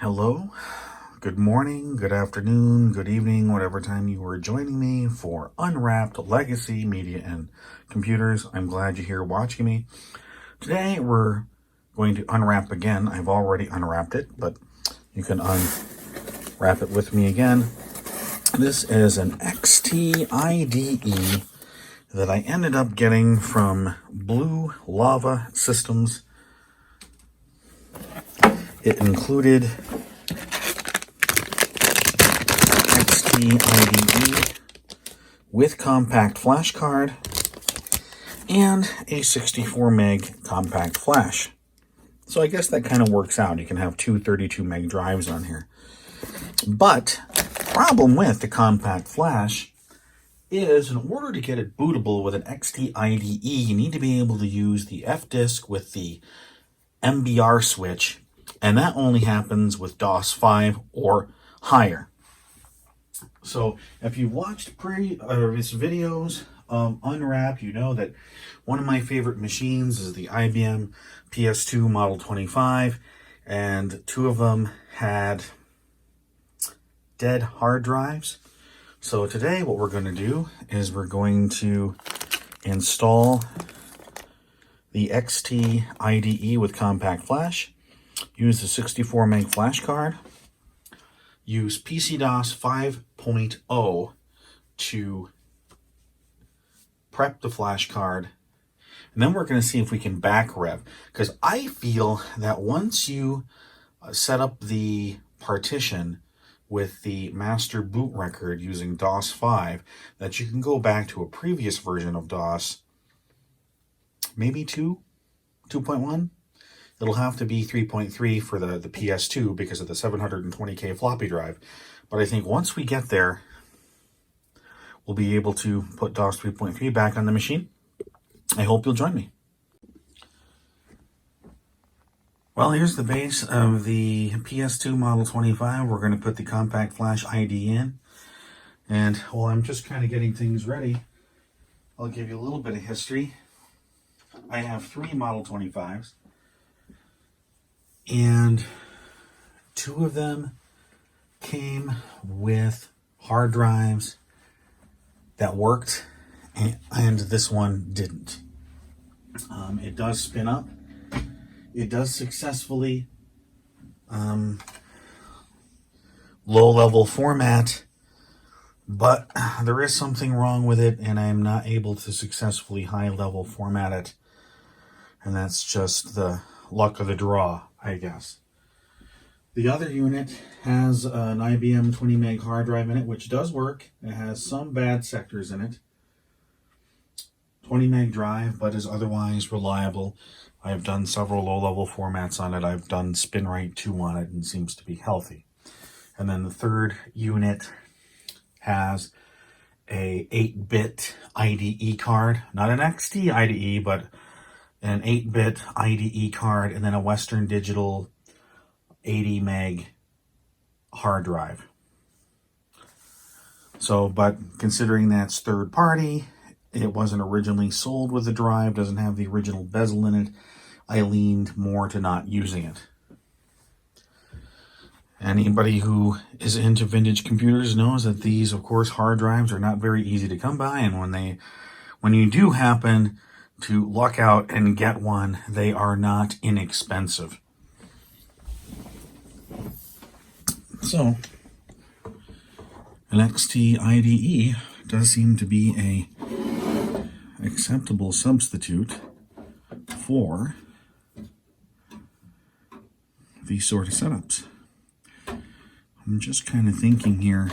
Hello, good morning, good afternoon, good evening, whatever time you are joining me for Unwrapped Legacy Media and Computers. I'm glad you're here watching me. Today we're going to unwrap again. I've already unwrapped it, but you can unwrap it with me again. This is an XT-IDE that I ended up getting from Blue Lava Systems. It included XT-IDE with compact flash card and a 64 meg compact flash. So I guess that kind of works out. You can have two 32 meg drives on here. But the problem with the compact flash is in order to get it bootable with an XT-IDE, you need to be able to use the fdisk with the MBR switch, and that only happens with DOS 5 or higher. So if you've watched previous videos of Unwrap, you know that one of my favorite machines is the IBM PS2 Model 25, and two of them had dead hard drives. So today what we're going to do is we're going to install the XT-IDE with compact flash, use the 64 meg flash card, use PC-DOS 5.0 to prep the flash card, and then we're going to see if we can back rev, because I feel that once you set up the partition with the master boot record using DOS 5, that you can go back to a previous version of DOS, maybe 2.1. It'll have to be 3.3 for the PS2 because of the 720K floppy drive. But I think once we get there, we'll be able to put DOS 3.3 back on the machine. I hope you'll join me. Well, here's the base of the PS2 Model 25. We're going to put the compact flash ID in. And while I'm just kind of getting things ready, I'll give you a little bit of history. I have 3 Model 25s. And 2 of them came with hard drives that worked, and this one didn't. It does spin up. It does successfully low-level format, but there is something wrong with it, and I am not able to successfully high-level format it, and that's just the luck of the draw, I guess. The other unit has an IBM 20 meg hard drive in it, which does work. It has some bad sectors in it. 20 meg drive, but is otherwise reliable. I've done several low-level formats on it. I've done SpinRite 2 on it, and seems to be healthy. And then the third unit has a 8-bit IDE card, not an XT IDE, but an 8-bit IDE card, and then a Western Digital 80 meg hard drive. So, but considering that's third party, it wasn't originally sold with the drive, doesn't have the original bezel in it, I leaned more to not using it. Anybody who is into vintage computers knows that these, of course, hard drives are not very easy to come by, and when you do happen to luck out and get one, they are not inexpensive. So, an XT-IDE does seem to be a acceptable substitute for these sort of setups. I'm just kind of thinking here,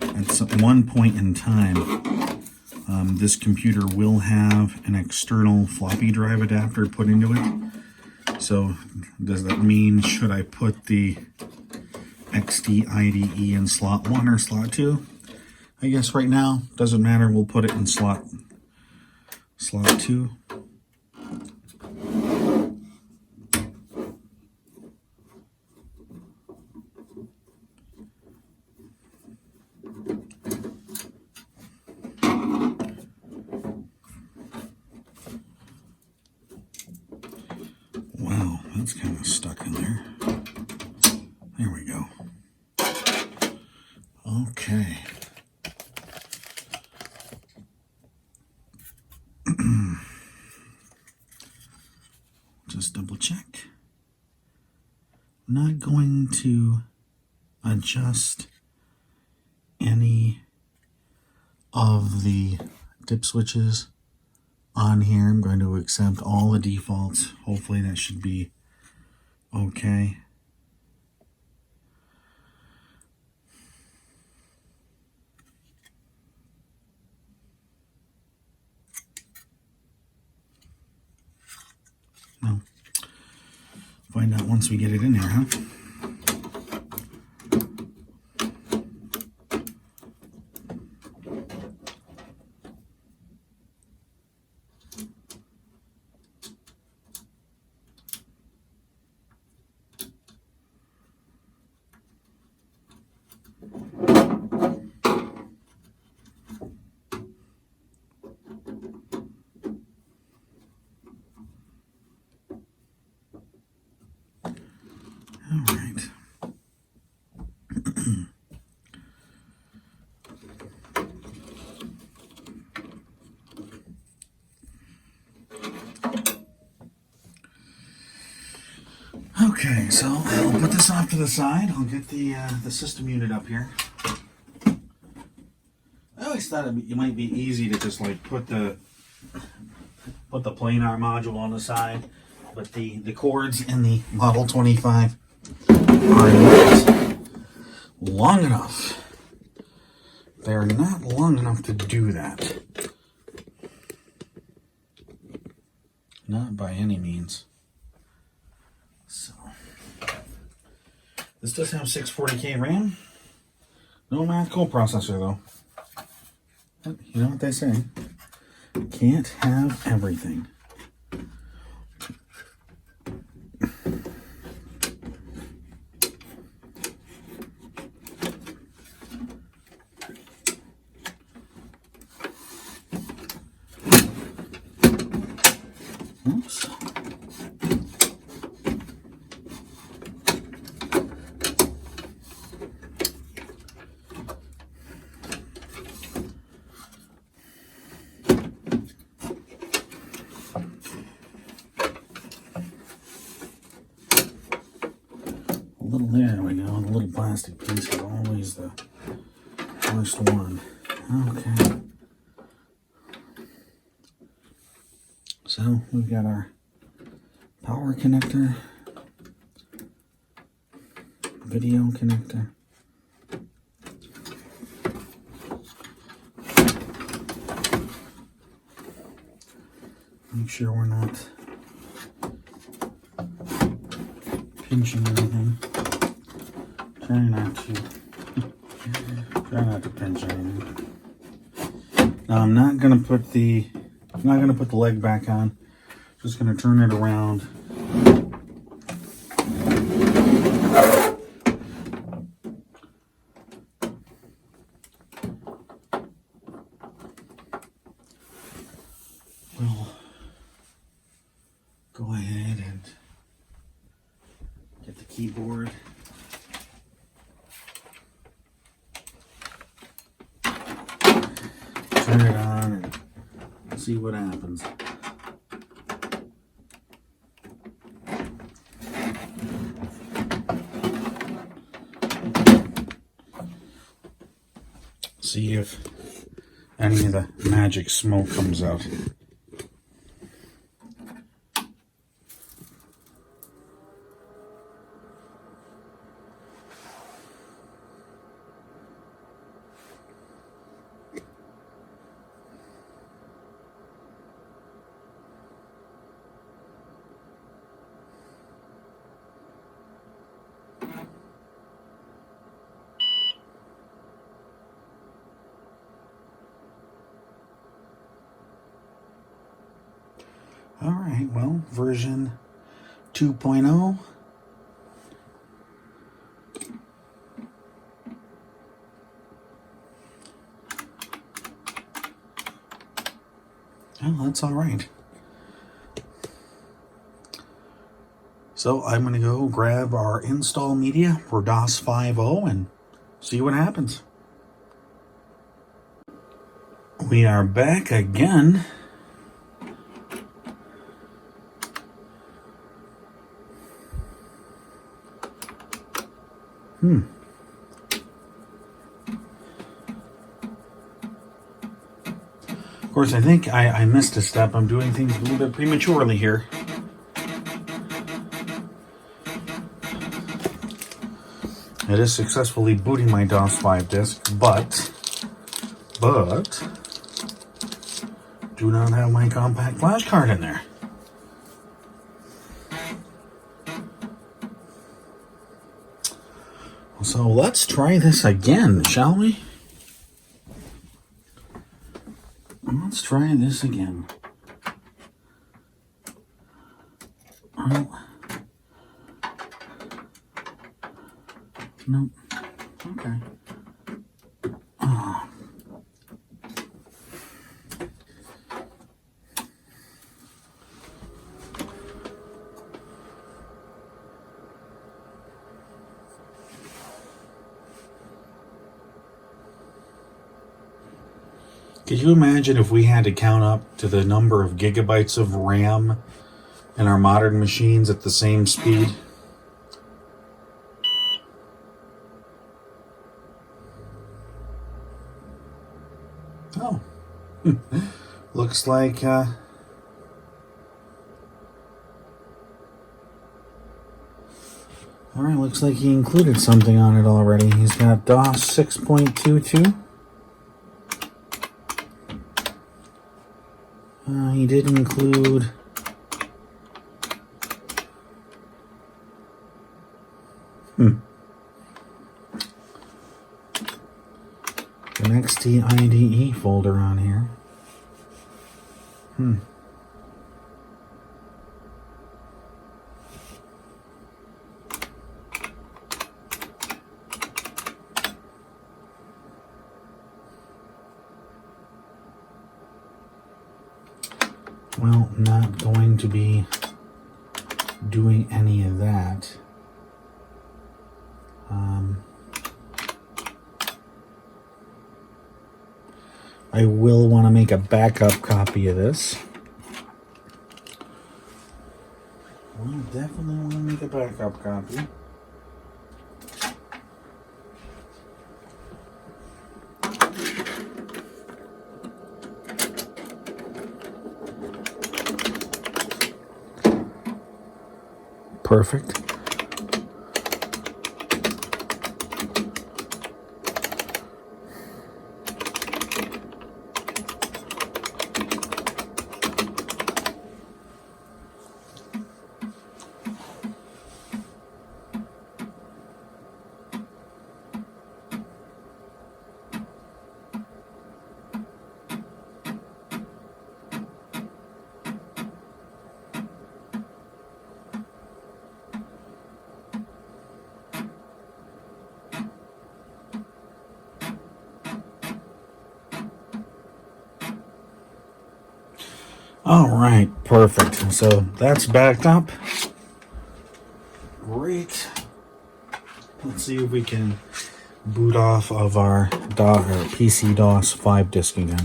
at one point in time, this computer will have an external floppy drive adapter put into it. So does that mean, should I put the XT-IDE in slot 1 or slot 2? I guess right now, doesn't matter, we'll put it in slot 2. Wow, that's kind of stuck in there. There we go. Okay. Just double check. I'm not going to adjust any of the dip switches on here. I'm going to accept all the defaults. Hopefully that should be okay. No. Find out once we get it in there, huh? All right. Okay, so I'll put this off to the side. I'll get the system unit up here. I always thought it might be easy to just like put the planar module on the side, but the cords in the Model 25 are not long enough. They're not long enough to do that. Not by any means. So, this does have 640K RAM. No math coprocessor though. But you know what they say? Can't have everything. Oops. There we go. The little plastic piece is always the worst one. Okay. So we've got our power connector, video connector, make sure we're not pinching anything. Try not to pinch anything. Now I'm not gonna put the leg back on. Just gonna turn it around. We'll go ahead and get the keyboard. Turn it on and see what happens. See if any of the magic smoke comes out. All right, well, version 2.0. Well, that's all right. So I'm going to go grab our install media for DOS 5.0 and see what happens. We are back again. Of course, I think I missed a step. I'm doing things a little bit prematurely here. It is successfully booting my DOS 5 disk, but do not have my compact flash card in there. So let's try this again, shall we? Let's try this again. Oh. Nope. Okay. Oh. Could you imagine if we had to count up to the number of gigabytes of RAM in our modern machines at the same speed? Oh. Looks like alright, looks like he included something on it already. He's got DOS 6.22. He did include an XT-IDE folder on here. Well, not going to be doing any of that. I will want to make a backup copy of this. We'll definitely want to make a backup copy. Perfect. All right, perfect. So that's backed up. Great. Let's see if we can boot off of our PC-DOS 5 disk again.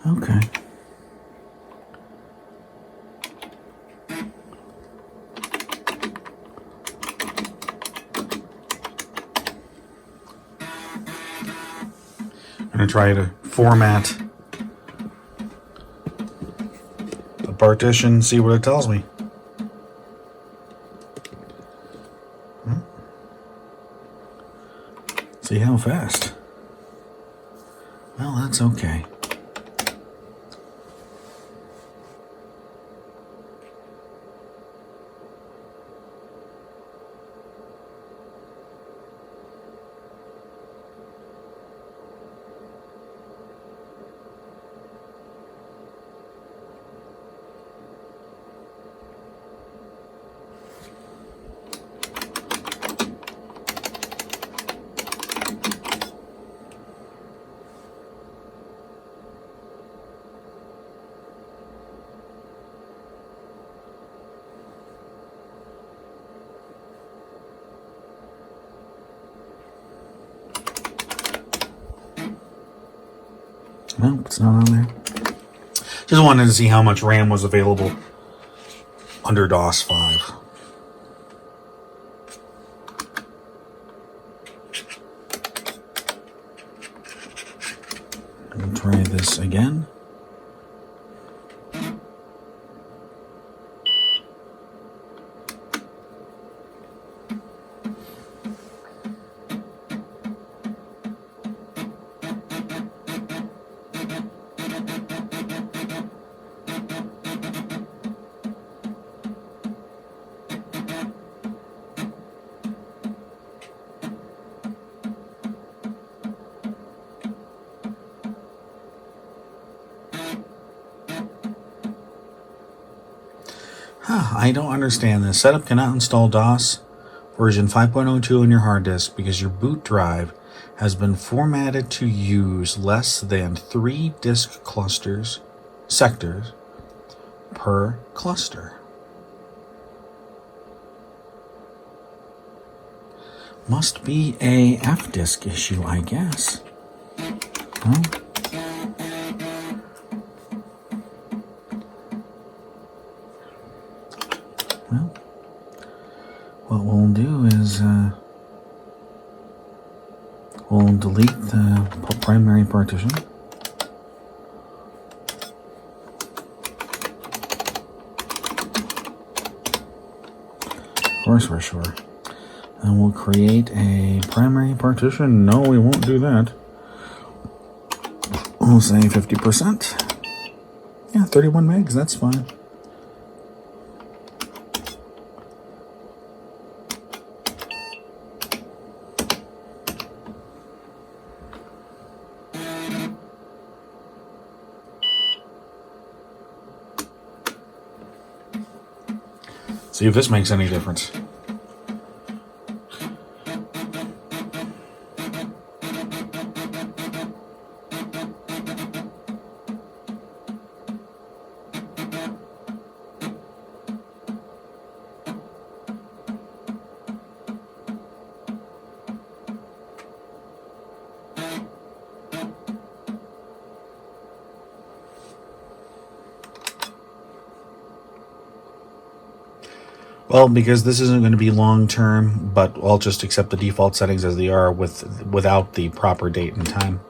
Okay. I'm going to try to format the partition, see what it tells me. See how fast? Well, that's okay. No, it's not on there. Just wanted to see how much RAM was available under DOS 5. We'll try this again. I don't understand this. Setup cannot install DOS version 5.02 on your hard disk because your boot drive has been formatted to use less than 3 disk sectors per cluster. Must be a fdisk issue, I guess. Well, what we'll do is we'll delete the primary partition. Of course, we're sure. And we'll create a primary partition. No, we won't do that. We'll say 50%. Yeah, 31 megs, that's fine. See if this makes any difference. Well, because this isn't going to be long-term, but I'll just accept the default settings as they are without the proper date and time.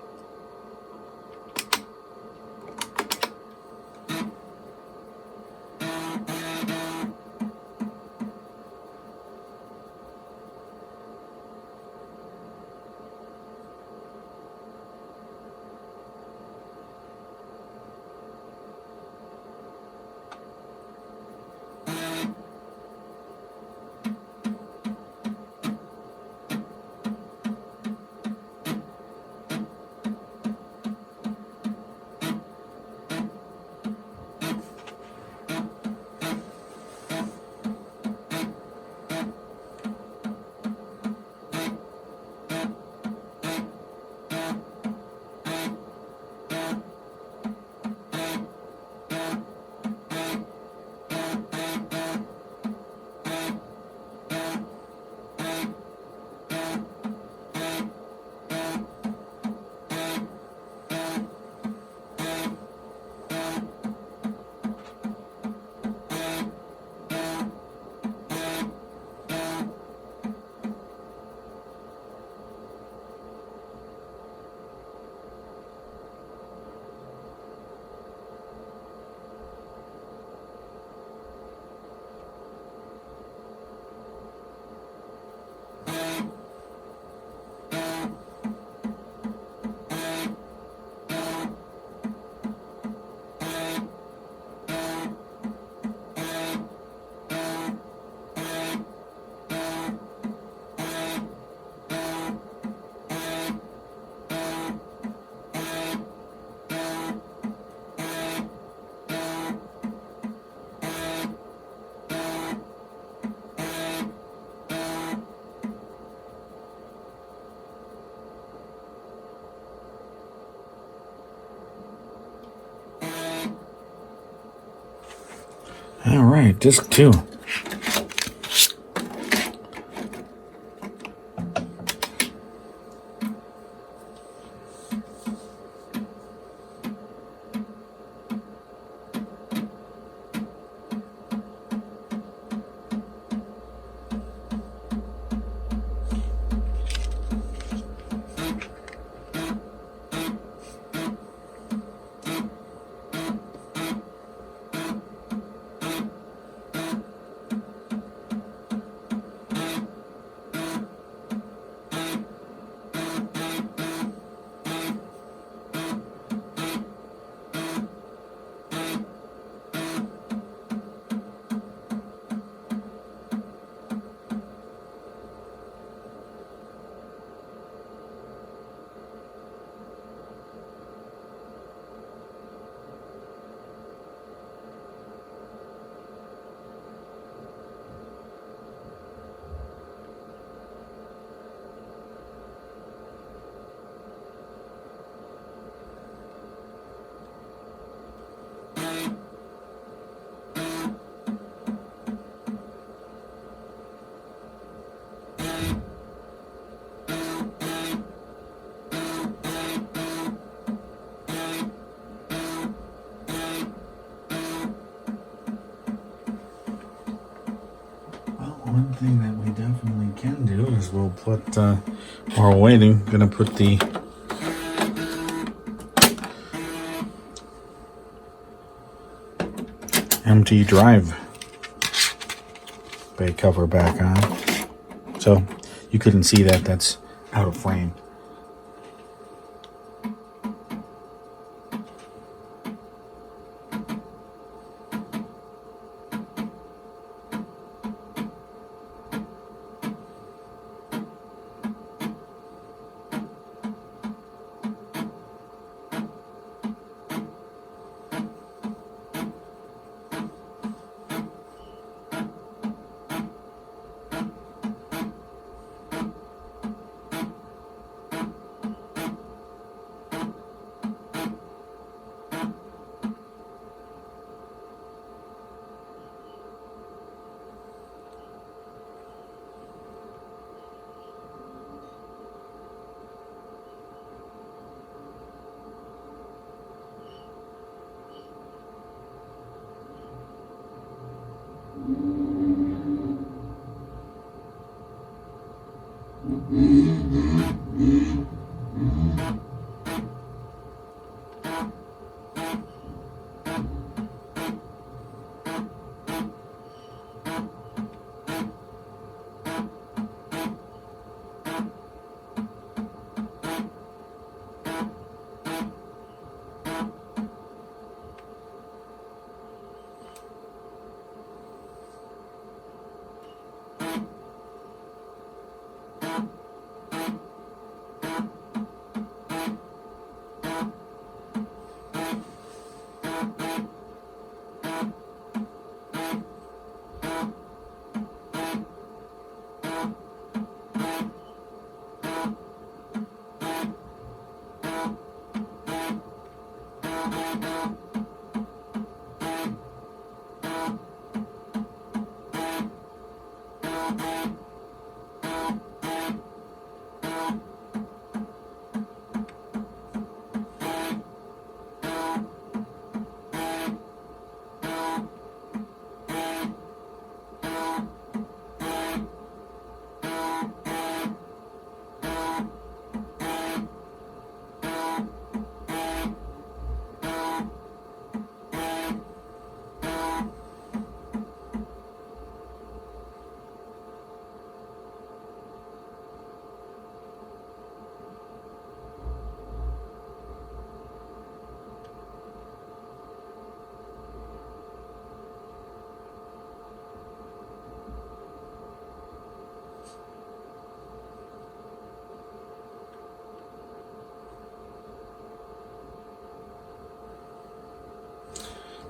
All right, disk 2. One thing that we definitely can do is we'll put, while we're waiting, gonna put the empty drive bay cover back on. So you couldn't see that, that's out of frame.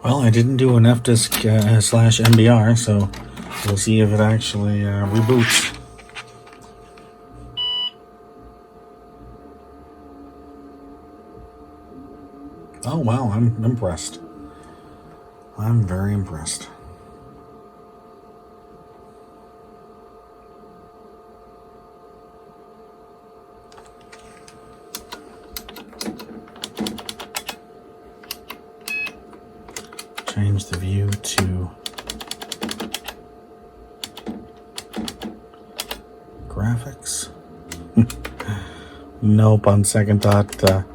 Well, I didn't do an fdisk slash MBR, so we'll see if it actually reboots. Oh wow, I'm impressed. I'm very impressed. change the view to graphics. Nope, on second thought.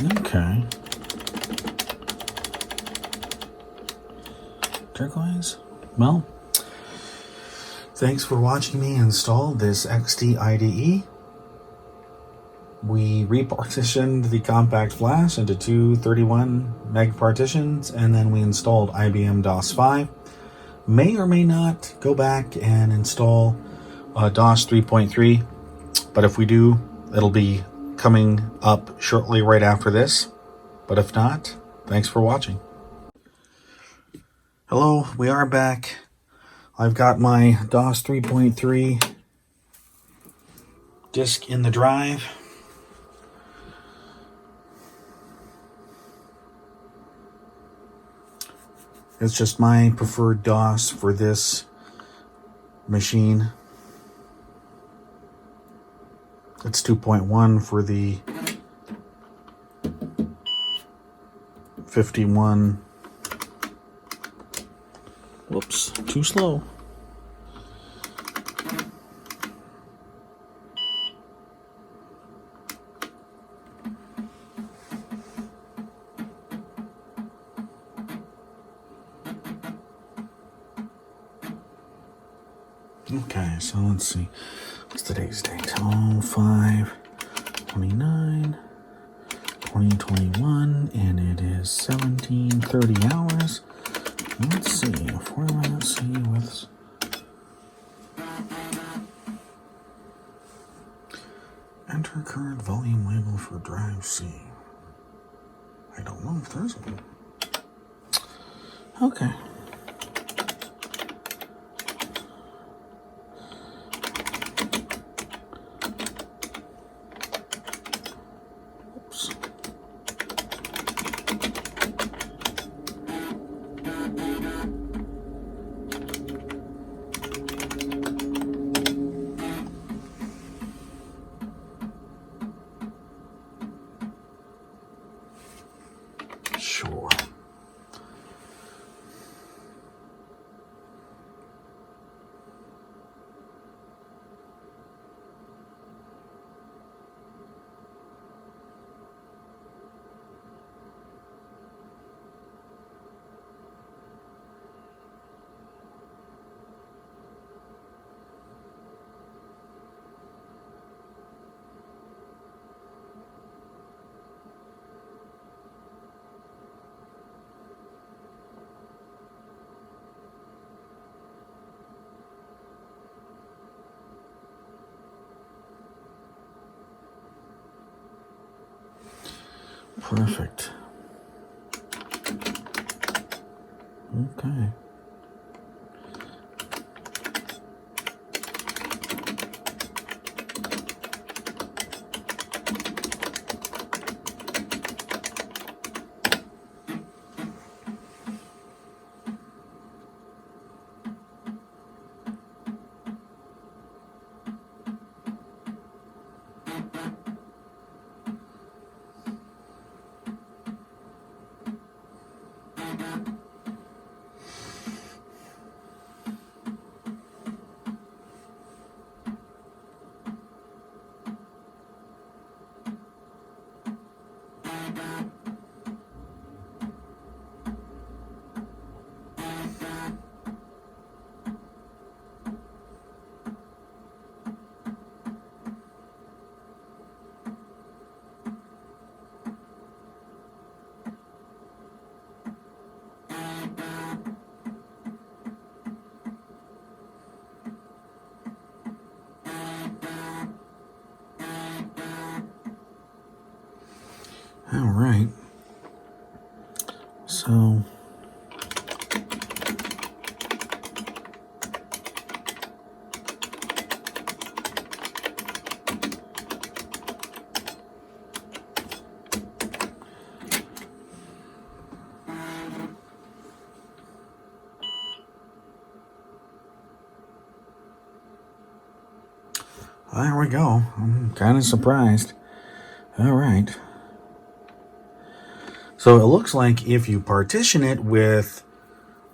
Okay. Turquoise? Well, thanks for watching me install this XT-IDE. We repartitioned the compact flash into two 31 meg partitions, and then we installed IBM DOS 5. May or may not go back and install DOS 3.3, but if we do, it'll be coming up shortly right after this. But if not, thanks for watching. Hello, we are back. I've got my DOS 3.3 disk in the drive. It's just my preferred DOS for this machine. It's 2.1 for the 51. Whoops, too slow. Okay, so let's see. What's today's date? 05/29/2021, and it is 17:30 hours. Let's see. Format C with enter current volume label for drive C. I don't know if there's one. Okay. Sure. Perfect. Okay. All right. So there we go. I'm kind of surprised. All right. So it looks like if you partition it with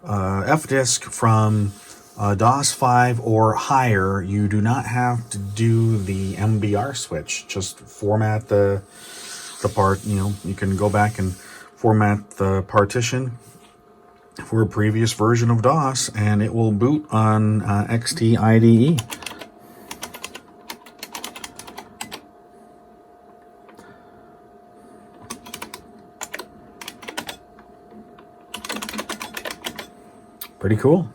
fdisk from DOS 5 or higher, you do not have to do the MBR switch. Just format the part. You can go back and format the partition for a previous version of DOS, and it will boot on XT-IDE. Pretty cool,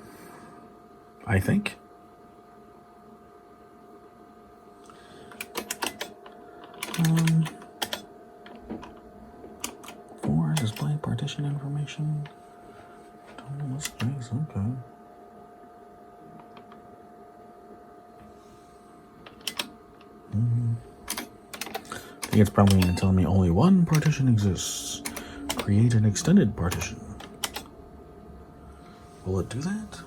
I think. For display partition information. Total space, okay. I think it's probably going to tell me only one partition exists. Create an extended partition. Will it do that?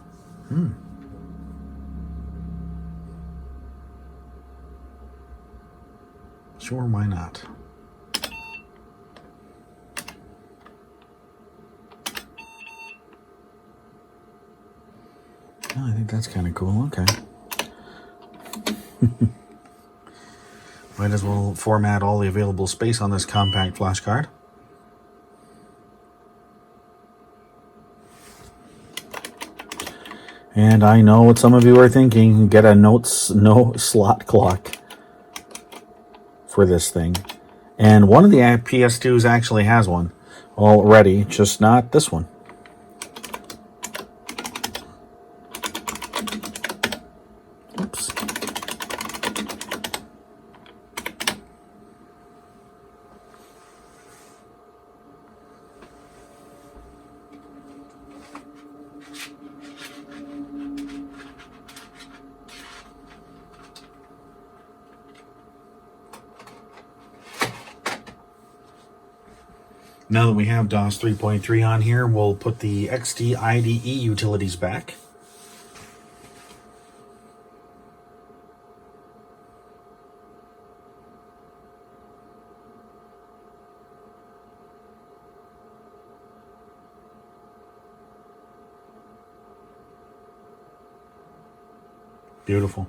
Sure, why not? Oh, I think that's kind of cool. Okay. Might as well format all the available space on this compact flash card. And I know what some of you are thinking. Get a no slot clock for this thing. And one of the PS2s actually has one already, just not this one. Oops. Now that we have DOS 3.3 on here, we'll put the XT-IDE utilities back. Beautiful.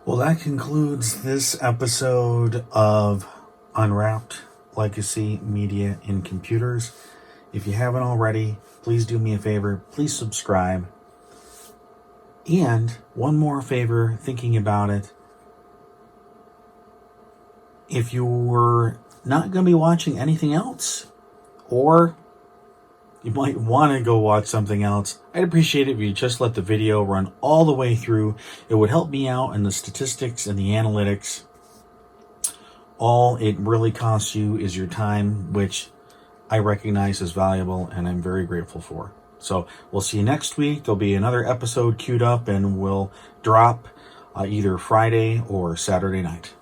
Well, that concludes this episode of Unwrapped Legacy Media in Computers. If you haven't already, please do me a favor. Please subscribe. And one more favor, thinking about it. If you were not going to be watching anything else, or you might want to go watch something else, I'd appreciate it if you just let the video run all the way through. It would help me out in the statistics and the analytics. All it really costs you is your time, which I recognize is valuable and I'm very grateful for. So we'll see you next week. There'll be another episode queued up and we'll drop either Friday or Saturday night.